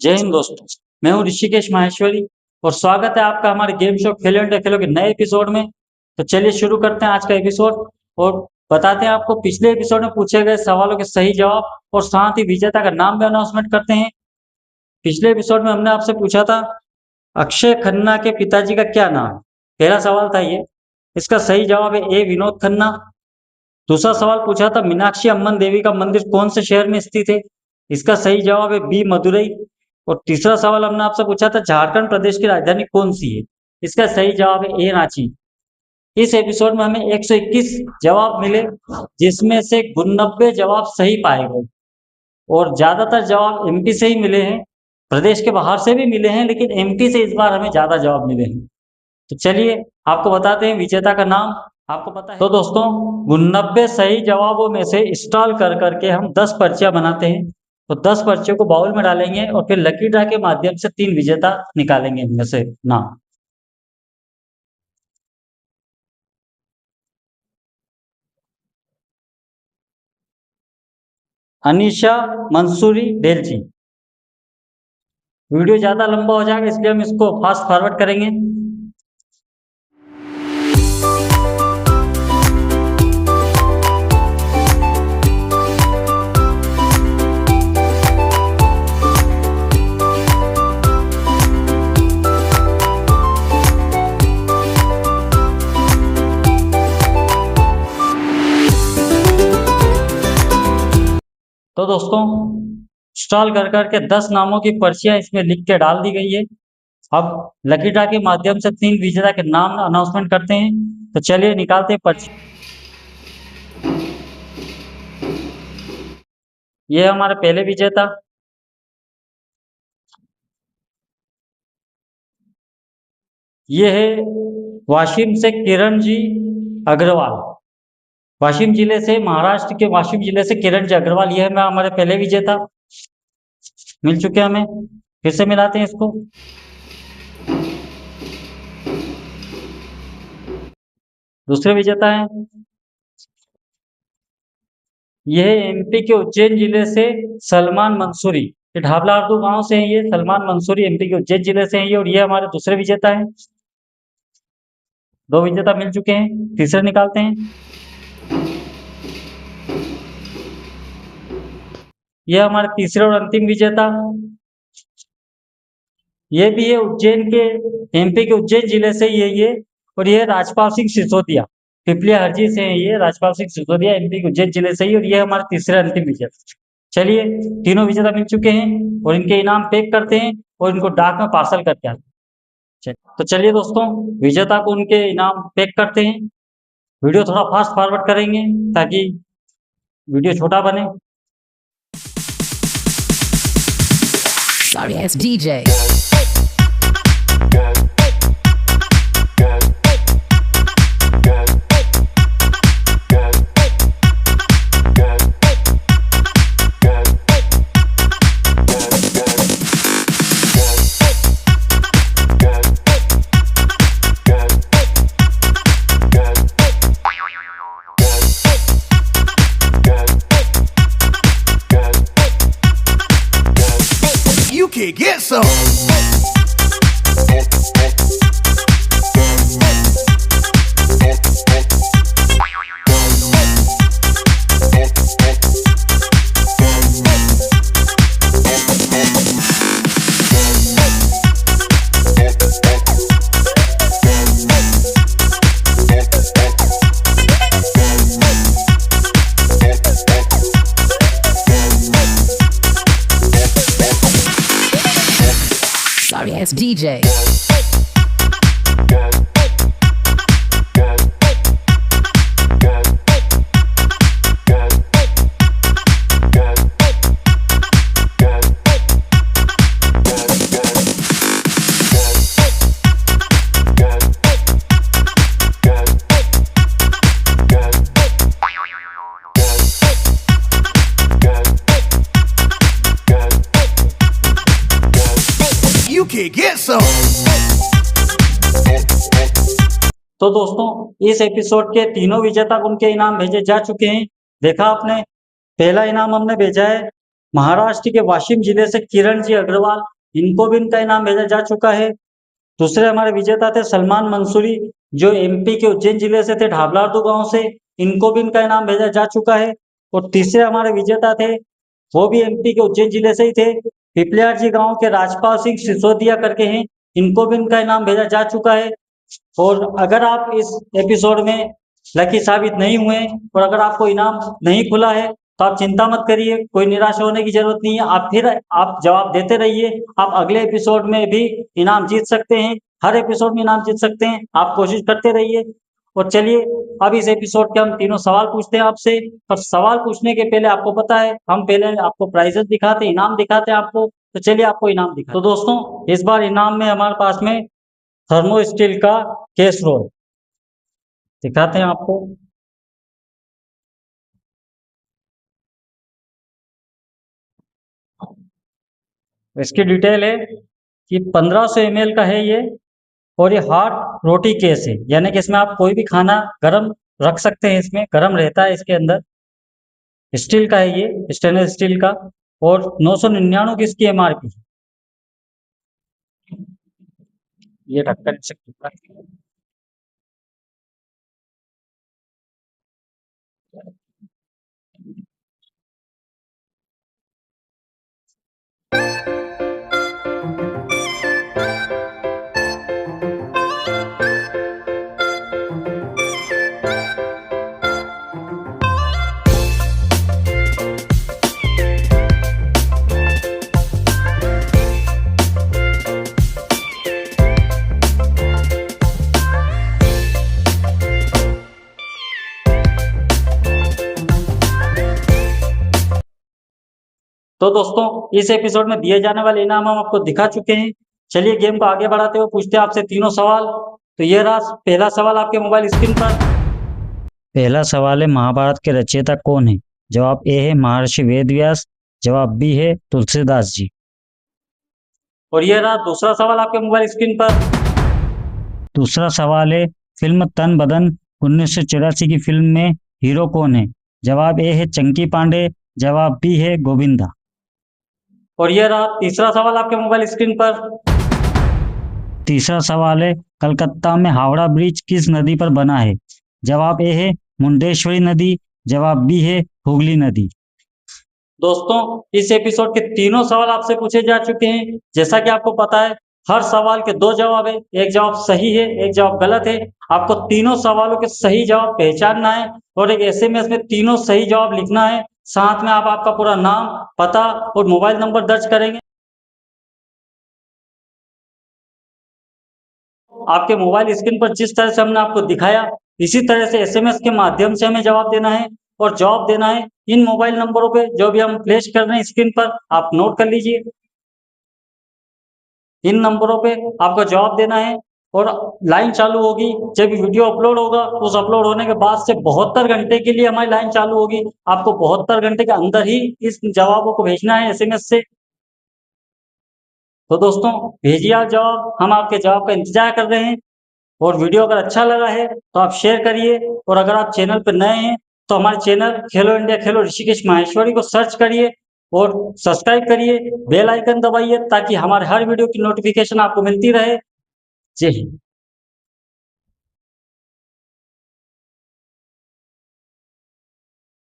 जय हिंद दोस्तों। मैं हूँ ऋषिकेश माहेश्वरी और स्वागत है आपका हमारे गेम शो खेलो इंडिया खेलो के नए एपिसोड में। तो चलिए शुरू करते हैं आज का एपिसोड और बताते हैं आपको पिछले एपिसोड में पूछे गए सवालों के सही जवाब और साथ ही विजेता का नाम भी अनाउंसमेंट करते हैं। पिछले एपिसोड में हमने आपसे पूछा था अक्षय खन्ना के पिताजी का क्या नाम है। पहला सवाल था ये, इसका सही जवाब है ए विनोद खन्ना। दूसरा सवाल पूछा था मीनाक्षी अम्मन देवी का मंदिर कौन से शहर में स्थित है। इसका सही जवाब है बी मदुरई। और तीसरा सवाल हमने आपसे पूछा था झारखंड प्रदेश की राजधानी कौन सी है। इसका सही जवाब है ए रांची। इस एपिसोड में हमें 121 जवाब मिले जिसमें से 89 जवाब सही पाए गए और ज्यादातर जवाब एमपी से ही मिले हैं। प्रदेश के बाहर से भी मिले हैं लेकिन एमपी से इस बार हमें ज्यादा जवाब मिले हैं। तो चलिए आपको बताते हैं विजेता का नाम। आपको पता है तो दोस्तों 89 सही जवाबों में से इंस्टॉल कर करके हम 10 पर्चियां बनाते हैं। तो 10 पर्चियों को बाउल में डालेंगे और फिर लकी ड्रा के माध्यम से 3 विजेता निकालेंगे इनमें से नाम। अनीशा मंसूरी डेलची। वीडियो ज्यादा लंबा हो जाएगा इसलिए हम इसको फास्ट फॉरवर्ड करेंगे। तो दोस्तों इंस्टॉल कर करके 10 नामों की पर्चियां इसमें लिख के डाल दी गई है। अब लकी ड्रा के माध्यम से 3 विजेता के नाम अनाउंसमेंट करते हैं। तो चलिए निकालते हैं पर्ची। ये हमारे पहले विजेता, ये है वाशिम से किरण जी अग्रवाल। वाशिम जिले से, महाराष्ट्र के वाशिम जिले से किरण जी अग्रवाल, ये है हमारे पहले विजेता। मिल चुके हमें, फिर से मिलाते हैं इसको। दूसरे विजेता है, ये है एमपी के उज्जैन जिले से सलमान मंसूरी। ये ढाबलारदू गांव से है, ये सलमान मंसूरी एमपी के उज्जैन जिले से है ये। और ये हमारे दूसरे विजेता है। 2 विजेता मिल चुके हैं, तीसरे निकालते हैं। ये हमारे तीसरे और अंतिम विजेता, ये भी है उज्जैन के, एमपी के उज्जैन जिले से ये। और ये राजपाल सिंह सिसोदिया, पिपलिया हरजी से है ये राजपाल सिंह सिसोदिया, एमपी के उज्जैन जिले से ही। और ये हमारे तीसरे अंतिम विजेता। चलिए तीनों विजेता मिल चुके हैं और इनके इनाम पैक करते हैं और इनको डाक में पार्सल करके आते हैं। तो चलिए दोस्तों विजेता को उनके इनाम पैक करते हैं। वीडियो थोड़ा फास्ट फॉरवर्ड करेंगे ताकि वीडियो छोटा बने। Sorry, it's DJ. You can get some. Sorry, it's DJ. You can get some. तो दोस्तों इस एपिसोड के तीनों विजेता को उनके इनाम भेजे जा चुके हैं। देखा आपने, पहला इनाम हमने भेजा है महाराष्ट्र के वाशिम जिले से किरण जी अग्रवाल, इनको भी इनका इनाम भेजा जा चुका है। दूसरे हमारे विजेता थे सलमान मंसूरी, जो एमपी के उज्जैन जिले से थे, ढाबलारदू गांव से, इनको भी इनका इनाम भेजा जा चुका है। और तीसरे हमारे विजेता थे, वो भी एमपी के उज्जैन जिले से ही थे, पिपलियार जी गांव के राजपाल सिंह सिसोदिया करके हैं, इनको भी इनका इनाम भेजा जा चुका है। और अगर आप इस एपिसोड में लकी साबित नहीं हुए और अगर आपको इनाम नहीं खुला है तो आप चिंता मत करिए, कोई निराश होने की जरूरत नहीं है। आप जवाब देते रहिए, आप अगले एपिसोड में भी इनाम जीत सकते हैं, हर एपिसोड में इनाम जीत सकते हैं, आप कोशिश करते रहिए। और चलिए अब इस एपिसोड के हम तीनों सवाल पूछते हैं आपसे। पर सवाल पूछने के पहले आपको पता है हम पहले आपको प्राइजेस दिखाते हैं, इनाम दिखाते हैं आपको। तो चलिए आपको इनाम दिखाते हैं। तो दोस्तों इस बार इनाम में हमारे पास में थर्मो स्टील का कैसरोल दिखाते हैं आपको। इसकी डिटेल है कि 1500 ml का है ये, और ये हॉट रोटी केस है, यानी कि इसमें आप कोई भी खाना गरम रख सकते हैं, इसमें गरम रहता है इसके अंदर। स्टील का है ये, स्टेनलेस स्टील का, और 999 की इसकी एमआरपी। ये ढक्कन से खुलता है। तो दोस्तों इस एपिसोड में दिए जाने वाले इनाम हम आपको दिखा चुके हैं। चलिए गेम को आगे बढ़ाते हुए पूछते हैं आपसे तीनों सवाल। तो ये रहा पहला सवाल आपके मोबाइल स्क्रीन पर। पहला सवाल है, महाभारत के रचयिता कौन है? जवाब ए है महर्षि वेदव्यास, जवाब बी है तुलसीदास जी। और ये रहा दूसरा सवाल आपके मोबाइल स्क्रीन पर। दूसरा सवाल है, फिल्म तन बदन 1984 की फिल्म में हीरो कौन है? जवाब ए है चंकी पांडे, जवाब बी है गोविंदा। और ये रहा तीसरा सवाल आपके मोबाइल स्क्रीन पर। तीसरा सवाल है, कलकत्ता में हावड़ा ब्रिज किस नदी पर बना है? जवाब ए है मुंडेश्वरी नदी, जवाब बी है हुगली नदी। दोस्तों इस एपिसोड के तीनों सवाल आपसे पूछे जा चुके हैं। जैसा कि आपको पता है हर सवाल के दो जवाब है, एक जवाब सही है, एक जवाब गलत है। आपको तीनों सवालों के सही जवाब पहचानना है और एक एसएमएस में तीनों सही जवाब लिखना है। साथ में आप आपका पूरा नाम, पता और मोबाइल नंबर दर्ज करेंगे। आपके मोबाइल स्क्रीन पर जिस तरह से हमने आपको दिखाया, इसी तरह से एसएमएस के माध्यम से हमें जवाब देना है। और जवाब देना है इन मोबाइल नंबरों पे जो भी हम फ्लैश कर रहे हैं स्क्रीन पर, आप नोट कर लीजिए। इन नंबरों पे आपको जवाब देना है और लाइन चालू होगी जब वीडियो अपलोड होगा। उस अपलोड होने के बाद से 72 घंटे के लिए हमारी लाइन चालू होगी। आपको 72 घंटे के अंदर ही इस जवाबों को भेजना है एसएमएस से। तो दोस्तों भेजिए आप जवाब, हम आपके जवाब का इंतजार कर रहे हैं। और वीडियो अगर अच्छा लगा है तो आप शेयर करिए, और अगर आप चैनल पर नए हैं तो हमारे चैनल खेलो इंडिया खेलो ऋषिकेश माहेश्वरी को सर्च करिए और सब्सक्राइब करिए, बेल आइकन दबाइए ताकि हमारे हर वीडियो की नोटिफिकेशन आपको मिलती रहे। जय हिंद।